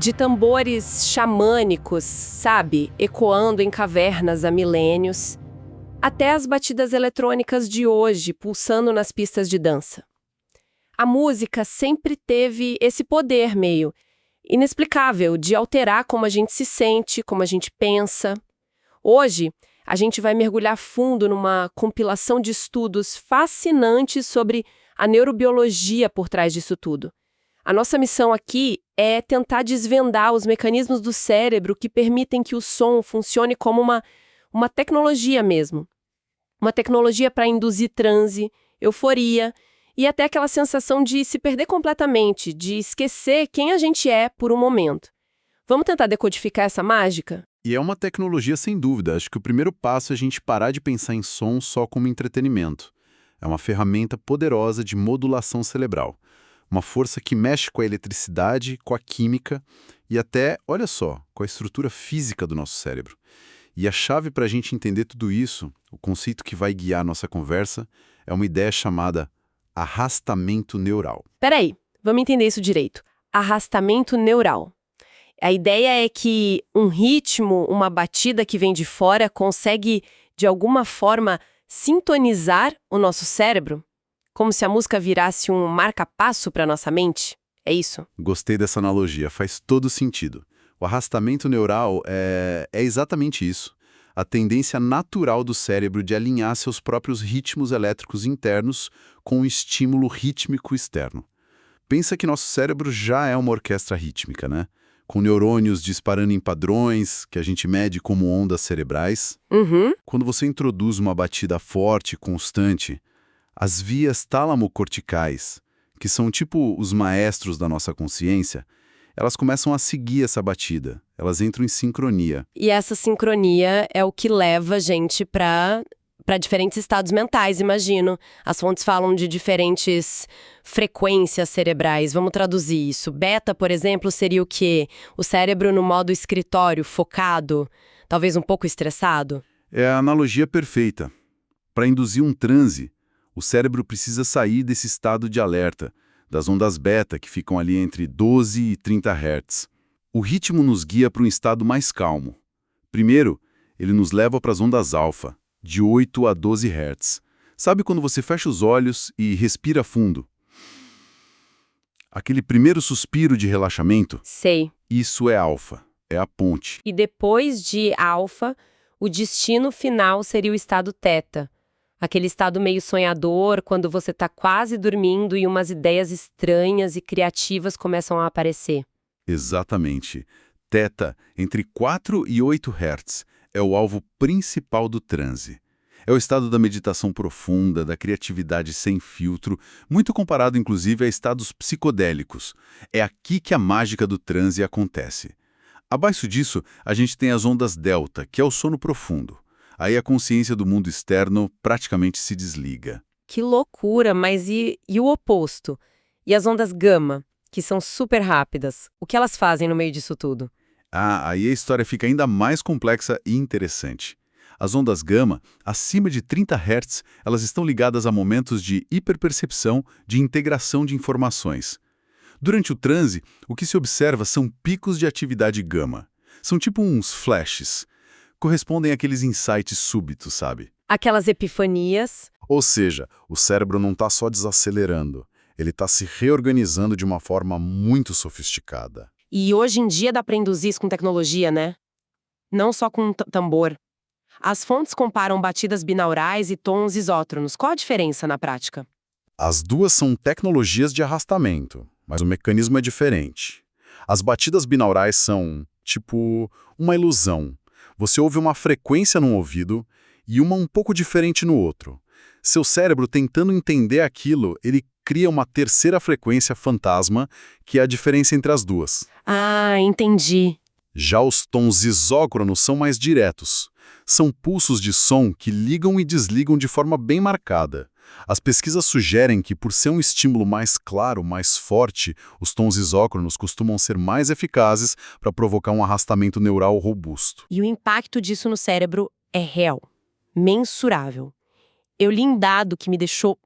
De tambores xamânicos, sabe, ecoando em cavernas há milênios, até as batidas eletrônicas de hoje pulsando nas pistas de dança. A música sempre teve esse poder meio inexplicável de alterar como a gente se sente, como a gente pensa. Hoje, a gente vai mergulhar fundo numa compilação de estudos fascinantes sobre a neurobiologia por trás disso tudo. A nossa missão aqui é tentar desvendar os mecanismos do cérebro que permitem que o som funcione como uma tecnologia mesmo. Uma tecnologia para induzir transe, euforia e até aquela sensação de se perder completamente, de esquecer quem a gente é por um momento. Vamos tentar decodificar essa mágica? E é uma tecnologia sem dúvida. Acho que o primeiro passo é a gente parar de pensar em som só como entretenimento. É uma ferramenta poderosa de modulação cerebral. Uma força que mexe com a eletricidade, com a química e até, olha só, com a estrutura física do nosso cérebro. E a chave para a gente entender tudo isso, o conceito que vai guiar a nossa conversa, é uma ideia chamada arrastamento neural. Peraí, vamos entender isso direito. Arrastamento neural. A ideia é que um ritmo, uma batida que vem de fora consegue, de alguma forma, sintonizar o nosso cérebro? Como se a música virasse um marca-passo para nossa mente? É isso? Gostei dessa analogia, faz todo sentido. O arrastamento neural é exatamente isso. A tendência natural do cérebro de alinhar seus próprios ritmos elétricos internos com o estímulo rítmico externo. Pensa que nosso cérebro já é uma orquestra rítmica, né? Com neurônios disparando em padrões, que a gente mede como ondas cerebrais. Uhum. Quando você introduz uma batida forte e constante, as vias tálamo-corticais, que são tipo os maestros da nossa consciência, elas começam a seguir essa batida, elas entram em sincronia. E essa sincronia é o que leva a gente para diferentes estados mentais, imagino. As fontes falam de diferentes frequências cerebrais. Vamos traduzir isso. Beta, por exemplo, seria o quê? O cérebro no modo escritório, focado, talvez um pouco estressado? É a analogia perfeita. Para induzir um transe, o cérebro precisa sair desse estado de alerta, das ondas beta que ficam ali entre 12 e 30 Hz. O ritmo nos guia para um estado mais calmo. Primeiro, ele nos leva para as ondas alfa, de 8 a 12 Hz. Sabe quando você fecha os olhos e respira fundo? Aquele primeiro suspiro de relaxamento? Sei. Isso é alfa, é a ponte. E depois de alfa, o destino final seria o estado teta. Aquele estado meio sonhador, quando você está quase dormindo e umas ideias estranhas e criativas começam a aparecer. Exatamente. Teta, entre 4 e 8 Hz, é o alvo principal do transe. É o estado da meditação profunda, da criatividade sem filtro, muito comparado inclusive a estados psicodélicos. É aqui que a mágica do transe acontece. Abaixo disso, a gente tem as ondas delta, que é o sono profundo. Aí a consciência do mundo externo praticamente se desliga. Que loucura, mas e o oposto? E as ondas gama, que são super rápidas? O que elas fazem no meio disso tudo? Aí a história fica ainda mais complexa e interessante. As ondas gama, acima de 30 Hz, elas estão ligadas a momentos de hiperpercepção, de integração de informações. Durante o transe, o que se observa são picos de atividade gama. São tipo uns flashes. Correspondem àqueles insights súbitos, sabe? Aquelas epifanias. Ou seja, o cérebro não está só desacelerando, ele está se reorganizando de uma forma muito sofisticada. E hoje em dia dá para induzir isso com tecnologia, né? Não só com tambor. As fontes comparam batidas binaurais e tons isótonos. Qual a diferença na prática? As duas são tecnologias de arrastamento, mas o mecanismo é diferente. As batidas binaurais são, tipo, uma ilusão. Você ouve uma frequência num ouvido e uma um pouco diferente no outro. Seu cérebro, tentando entender aquilo, ele cria uma terceira frequência fantasma, que é a diferença entre as duas. Ah, entendi. Já os tons isócronos são mais diretos. São pulsos de som que ligam e desligam de forma bem marcada. As pesquisas sugerem que, por ser um estímulo mais claro, mais forte, os tons isócronos costumam ser mais eficazes para provocar um arrastamento neural robusto. E o impacto disso no cérebro é real, mensurável. Eu li um dado que me deixou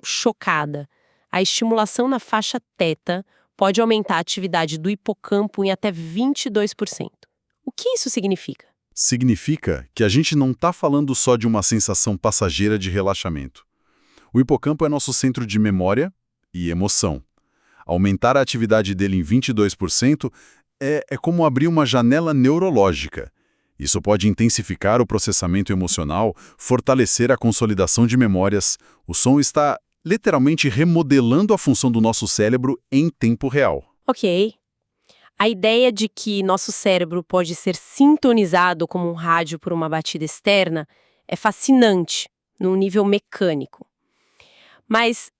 chocada. A estimulação na faixa teta pode aumentar a atividade do hipocampo em até 22%. O que isso significa? Significa que a gente não está falando só de uma sensação passageira de relaxamento. O hipocampo é nosso centro de memória e emoção. Aumentar a atividade dele em 22% é como abrir uma janela neurológica. Isso pode intensificar o processamento emocional, fortalecer a consolidação de memórias. O som está literalmente remodelando a função do nosso cérebro em tempo real. Ok. A ideia de que nosso cérebro pode ser sintonizado como um rádio por uma batida externa é fascinante, num nível mecânico. Mas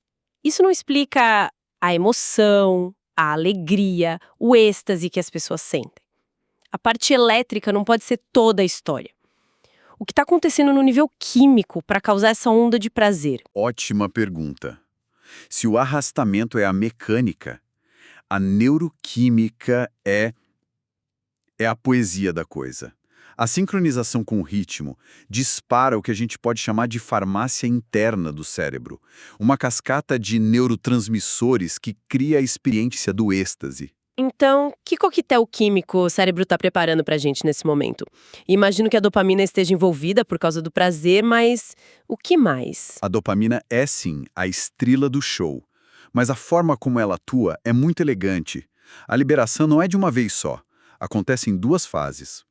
isso não explica a emoção, a alegria, o êxtase que as pessoas sentem. A parte elétrica não pode ser toda a história. O que está acontecendo no nível químico para causar essa onda de prazer? Ótima pergunta. Se o arrastamento é a mecânica, a neuroquímica é a poesia da coisa. A sincronização com o ritmo dispara o que a gente pode chamar de farmácia interna do cérebro, uma cascata de neurotransmissores que cria a experiência do êxtase. Então, que coquetel químico o cérebro está preparando para a gente nesse momento? Imagino que a dopamina esteja envolvida por causa do prazer, mas o que mais? A dopamina é sim a estrela do show, mas a forma como ela atua é muito elegante. A liberação não é de uma vez só, acontece em duas fases.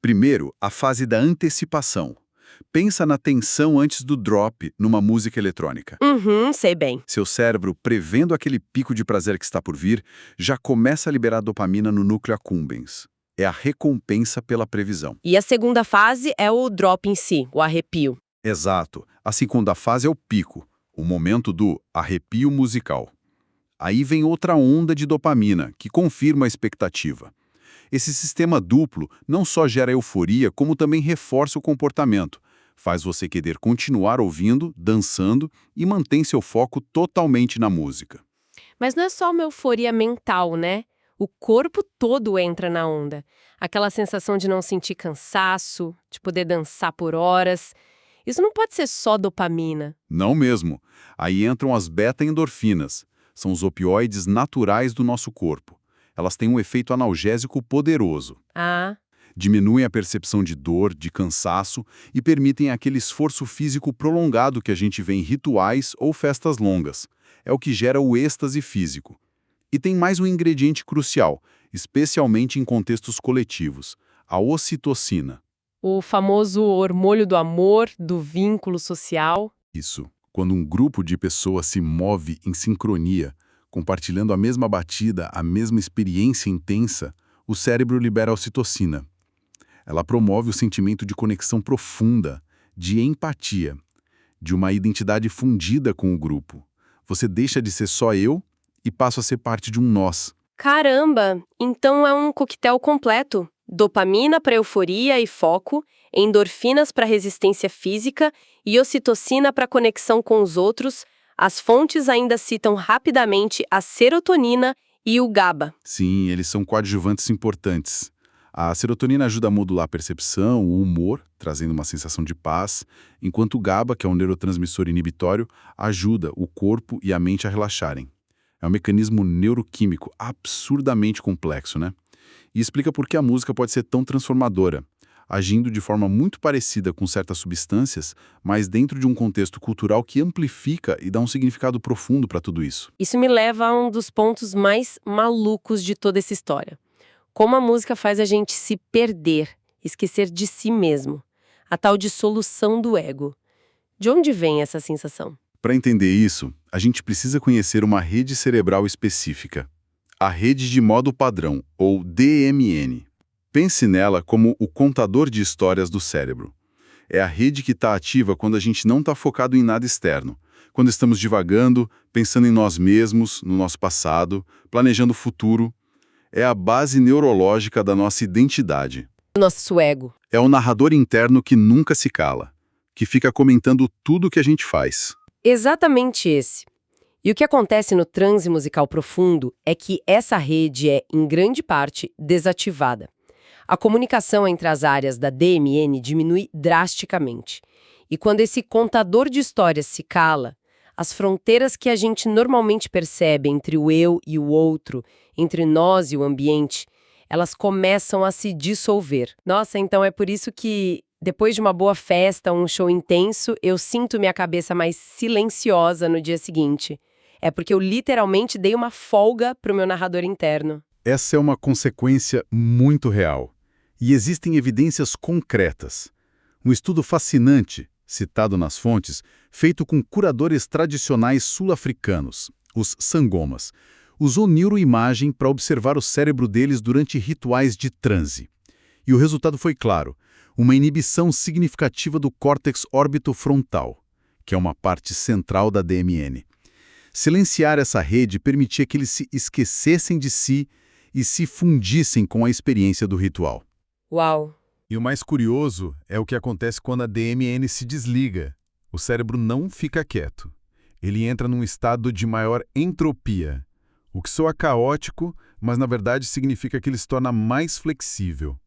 Primeiro, a fase da antecipação. Pensa na tensão antes do drop numa música eletrônica. Sei bem. Seu cérebro, prevendo aquele pico de prazer que está por vir, já começa a liberar dopamina no núcleo accumbens. É a recompensa pela previsão. E a segunda fase é o drop em si, o arrepio. Exato. A segunda fase é o pico, o momento do arrepio musical. Aí vem outra onda de dopamina, que confirma a expectativa. Esse sistema duplo não só gera euforia, como também reforça o comportamento. Faz você querer continuar ouvindo, dançando e mantém seu foco totalmente na música. Mas não é só uma euforia mental, né? O corpo todo entra na onda. Aquela sensação de não sentir cansaço, de poder dançar por horas. Isso não pode ser só dopamina. Não mesmo. Aí entram as beta-endorfinas. São os opioides naturais do nosso corpo. Elas têm um efeito analgésico poderoso. Diminuem a percepção de dor, de cansaço e permitem aquele esforço físico prolongado que a gente vê em rituais ou festas longas. É o que gera o êxtase físico. E tem mais um ingrediente crucial, especialmente em contextos coletivos, a ocitocina. O famoso hormônio do amor, do vínculo social. Isso. Quando um grupo de pessoas se move em sincronia, compartilhando a mesma batida, a mesma experiência intensa, o cérebro libera a ocitocina. Ela promove o sentimento de conexão profunda, de empatia, de uma identidade fundida com o grupo. Você deixa de ser só eu e passa a ser parte de um nós. Caramba! Então é um coquetel completo. Dopamina para euforia e foco, endorfinas para resistência física e ocitocina para conexão com os outros. As fontes ainda citam rapidamente a serotonina e o GABA. Sim, eles são coadjuvantes importantes. A serotonina ajuda a modular a percepção, o humor, trazendo uma sensação de paz, enquanto o GABA, que é um neurotransmissor inibitório, ajuda o corpo e a mente a relaxarem. É um mecanismo neuroquímico absurdamente complexo, né? E explica por que a música pode ser tão transformadora, agindo de forma muito parecida com certas substâncias, mas dentro de um contexto cultural que amplifica e dá um significado profundo para tudo isso. Isso me leva a um dos pontos mais malucos de toda essa história. Como a música faz a gente se perder, esquecer de si mesmo. A tal dissolução do ego. De onde vem essa sensação? Para entender isso, a gente precisa conhecer uma rede cerebral específica. A rede de modo padrão, ou DMN. Pense nela como o contador de histórias do cérebro. É a rede que está ativa quando a gente não está focado em nada externo. Quando estamos divagando, pensando em nós mesmos, no nosso passado, planejando o futuro. É a base neurológica da nossa identidade. O nosso ego. É o narrador interno que nunca se cala, que fica comentando tudo o que a gente faz. Exatamente esse. E o que acontece no transe musical profundo é que essa rede é, em grande parte, desativada. A comunicação entre as áreas da DMN diminui drasticamente. E quando esse contador de histórias se cala, As fronteiras que a gente normalmente percebe entre o eu e o outro, entre nós e o ambiente, elas começam a se dissolver. Nossa, então é por isso que, depois de uma boa festa, um show intenso, eu sinto minha cabeça mais silenciosa no dia seguinte. É porque eu literalmente dei uma folga pro meu narrador interno. Essa é uma consequência muito real. E existem evidências concretas. Um estudo fascinante, citado nas fontes, feito com curadores tradicionais sul-africanos, os sangomas, usou neuroimagem para observar o cérebro deles durante rituais de transe. E o resultado foi claro, uma inibição significativa do córtex órbito-frontal, que é uma parte central da DMN. Silenciar essa rede permitia que eles se esquecessem de si e se fundissem com a experiência do ritual. Uau! E o mais curioso é o que acontece quando a DMN se desliga. O cérebro não fica quieto. Ele entra num estado de maior entropia, o que soa caótico, mas na verdade significa que ele se torna mais flexível.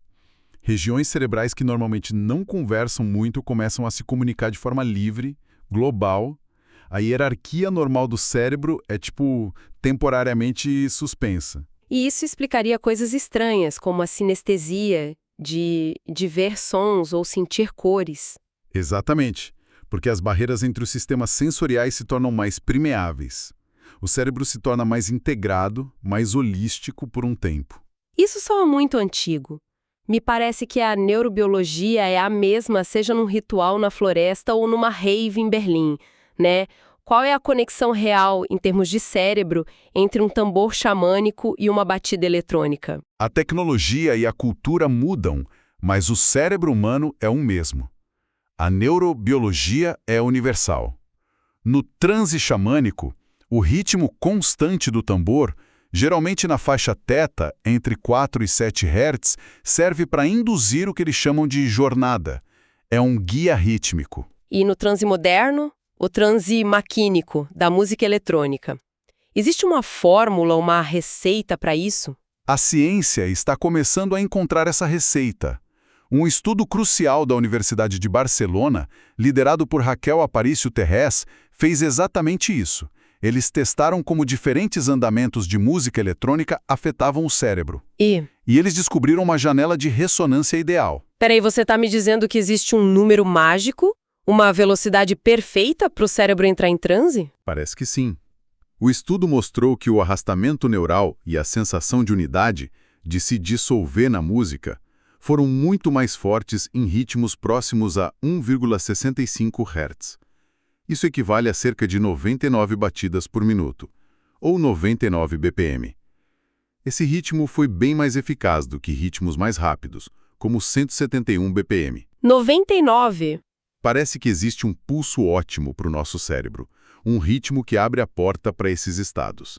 Regiões cerebrais que normalmente não conversam muito começam a se comunicar de forma livre, global. A hierarquia normal do cérebro é, temporariamente suspensa. E isso explicaria coisas estranhas, como a sinestesia, de ver sons ou sentir cores. Exatamente, porque as barreiras entre os sistemas sensoriais se tornam mais permeáveis. O cérebro se torna mais integrado, mais holístico por um tempo. Isso soa muito antigo. Me parece que a neurobiologia é a mesma, seja num ritual na floresta ou numa rave em Berlim, né? Qual é a conexão real, em termos de cérebro, entre um tambor xamânico e uma batida eletrônica? A tecnologia e a cultura mudam, mas o cérebro humano é o mesmo. A neurobiologia é universal. No transe xamânico, o ritmo constante do tambor, geralmente na faixa θ, entre 4 e 7 Hz, serve para induzir o que eles chamam de jornada. É um guia rítmico. E no transe moderno, o transe maquínico, da música eletrônica. Existe uma fórmula, uma receita para isso? A ciência está começando a encontrar essa receita. Um estudo crucial da Universidade de Barcelona, liderado por Raquel Aparicio Terrés, fez exatamente isso. Eles testaram como diferentes andamentos de música eletrônica afetavam o cérebro. E eles descobriram uma janela de ressonância ideal. Peraí, você está me dizendo que existe um número mágico? Uma velocidade perfeita para o cérebro entrar em transe? Parece que sim. O estudo mostrou que o arrastamento neural e a sensação de unidade, de se dissolver na música, foram muito mais fortes em ritmos próximos a 1,65 Hz. Isso equivale a cerca de 99 batidas por minuto, ou 99 BPM. Esse ritmo foi bem mais eficaz do que ritmos mais rápidos, como 171 BPM. 99? Parece que existe um pulso ótimo para o nosso cérebro, um ritmo que abre a porta para esses estados.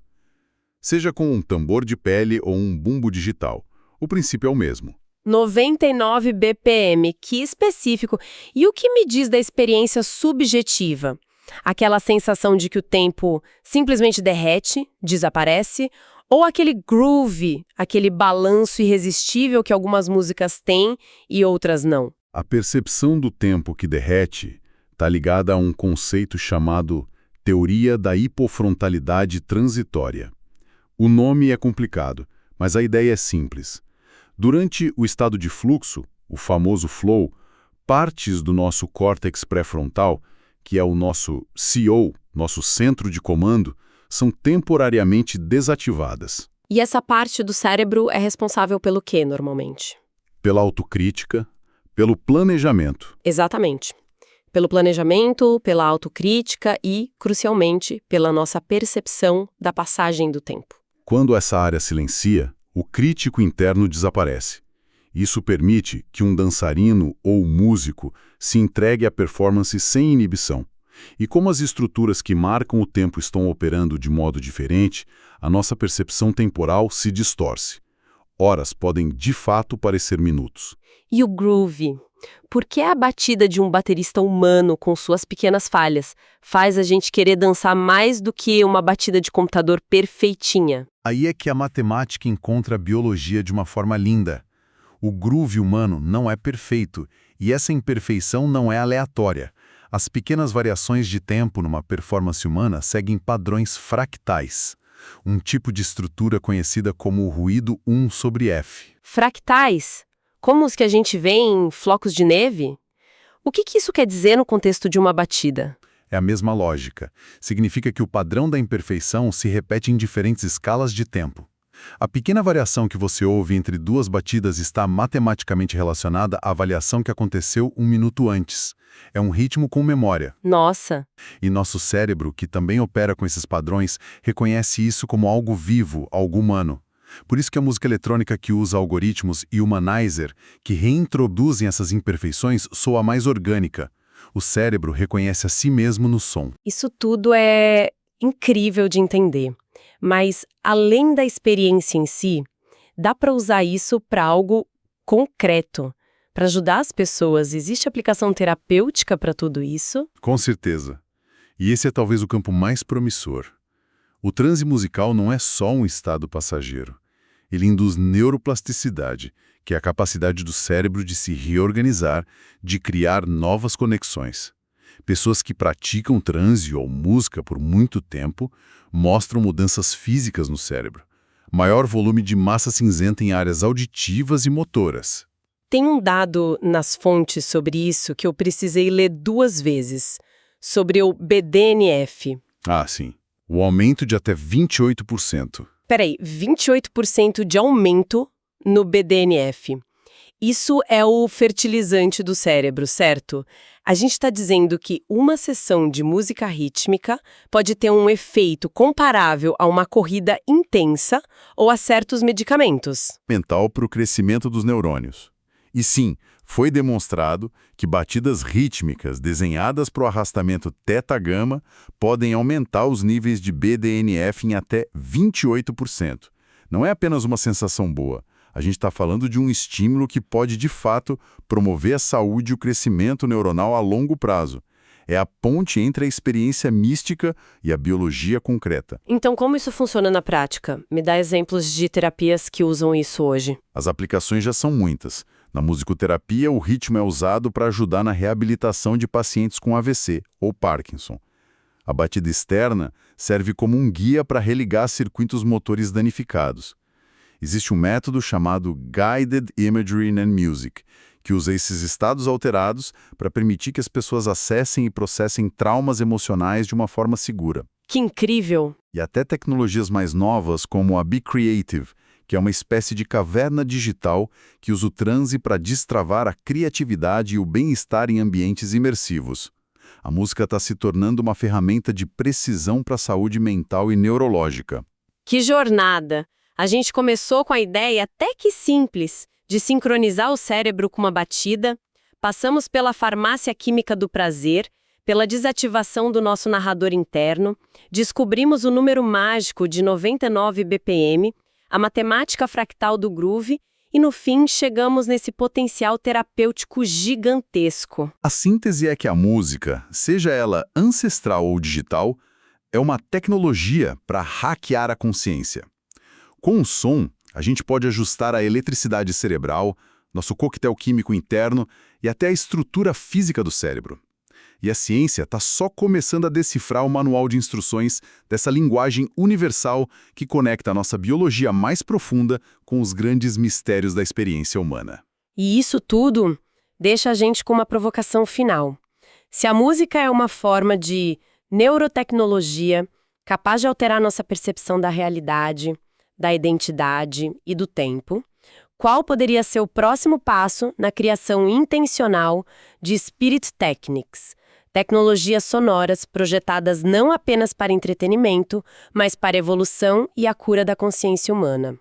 Seja com um tambor de pele ou um bumbo digital, o princípio é o mesmo. 99 BPM, que específico. E o que me diz da experiência subjetiva? Aquela sensação de que o tempo simplesmente derrete, desaparece, ou aquele groove, aquele balanço irresistível que algumas músicas têm e outras não? A percepção do tempo que derrete está ligada a um conceito chamado teoria da hipofrontalidade transitória. O nome é complicado, mas a ideia é simples. Durante o estado de fluxo, o famoso flow, partes do nosso córtex pré-frontal, que é o nosso CO, nosso centro de comando, são temporariamente desativadas. E essa parte do cérebro é responsável pelo quê, normalmente? Pela autocrítica, pelo planejamento. Exatamente. Pelo planejamento, pela autocrítica e, crucialmente, pela nossa percepção da passagem do tempo. Quando essa área silencia, o crítico interno desaparece. Isso permite que um dançarino ou músico se entregue à performance sem inibição. E como as estruturas que marcam o tempo estão operando de modo diferente, a nossa percepção temporal se distorce. Horas podem, de fato, parecer minutos. E o groove? Por que a batida de um baterista humano com suas pequenas falhas faz a gente querer dançar mais do que uma batida de computador perfeitinha? Aí é que a matemática encontra a biologia de uma forma linda. O groove humano não é perfeito, e essa imperfeição não é aleatória. As pequenas variações de tempo numa performance humana seguem padrões fractais, um tipo de estrutura conhecida como o ruído 1 sobre F. Fractais? Como os que a gente vê em flocos de neve? O que isso quer dizer no contexto de uma batida? É a mesma lógica. Significa que o padrão da imperfeição se repete em diferentes escalas de tempo. A pequena variação que você ouve entre duas batidas está matematicamente relacionada à variação que aconteceu um minuto antes. É um ritmo com memória. Nossa! E nosso cérebro, que também opera com esses padrões, reconhece isso como algo vivo, algo humano. Por isso que a música eletrônica que usa algoritmos e humanizer, que reintroduzem essas imperfeições, soa mais orgânica. O cérebro reconhece a si mesmo no som. Isso tudo é incrível de entender. Mas, além da experiência em si, dá para usar isso para algo concreto. Para ajudar as pessoas, existe aplicação terapêutica para tudo isso? Com certeza. E esse é talvez o campo mais promissor. O transe musical não é só um estado passageiro. Ele induz neuroplasticidade, que é a capacidade do cérebro de se reorganizar, de criar novas conexões. Pessoas que praticam transe ou música por muito tempo mostram mudanças físicas no cérebro. Maior volume de massa cinzenta em áreas auditivas e motoras. Tem um dado nas fontes sobre isso que eu precisei ler 2 vezes, sobre o BDNF. Ah, sim. O aumento de até 28%. Peraí, 28% de aumento no BDNF. Isso é o fertilizante do cérebro, certo? A gente está dizendo que uma sessão de música rítmica pode ter um efeito comparável a uma corrida intensa ou a certos medicamentos. Mental para o crescimento dos neurônios. E sim, foi demonstrado que batidas rítmicas desenhadas para o arrastamento teta-gama podem aumentar os níveis de BDNF em até 28%. Não é apenas uma sensação boa. A gente está falando de um estímulo que pode, de fato, promover a saúde e o crescimento neuronal a longo prazo. É a ponte entre a experiência mística e a biologia concreta. Então, como isso funciona na prática? Me dá exemplos de terapias que usam isso hoje. As aplicações já são muitas. Na musicoterapia, o ritmo é usado para ajudar na reabilitação de pacientes com AVC ou Parkinson. A batida externa serve como um guia para religar circuitos motores danificados. Existe um método chamado Guided Imagery and Music, que usa esses estados alterados para permitir que as pessoas acessem e processem traumas emocionais de uma forma segura. Que incrível! E até tecnologias mais novas, como a Be Creative, que é uma espécie de caverna digital que usa o transe para destravar a criatividade e o bem-estar em ambientes imersivos. A música está se tornando uma ferramenta de precisão para a saúde mental e neurológica. Que jornada! A gente começou com a ideia até que simples de sincronizar o cérebro com uma batida, passamos pela farmácia química do prazer, pela desativação do nosso narrador interno, descobrimos o número mágico de 99 BPM, a matemática fractal do groove e, no fim, chegamos nesse potencial terapêutico gigantesco. A síntese é que a música, seja ela ancestral ou digital, é uma tecnologia para hackear a consciência. Com o som, a gente pode ajustar a eletricidade cerebral, nosso coquetel químico interno e até a estrutura física do cérebro. E a ciência está só começando a decifrar o manual de instruções dessa linguagem universal que conecta a nossa biologia mais profunda com os grandes mistérios da experiência humana. E isso tudo deixa a gente com uma provocação final. Se a música é uma forma de neurotecnologia capaz de alterar nossa percepção da realidade, da identidade e do tempo, qual poderia ser o próximo passo na criação intencional de Spirit Technics, tecnologias sonoras projetadas não apenas para entretenimento, mas para a evolução e a cura da consciência humana?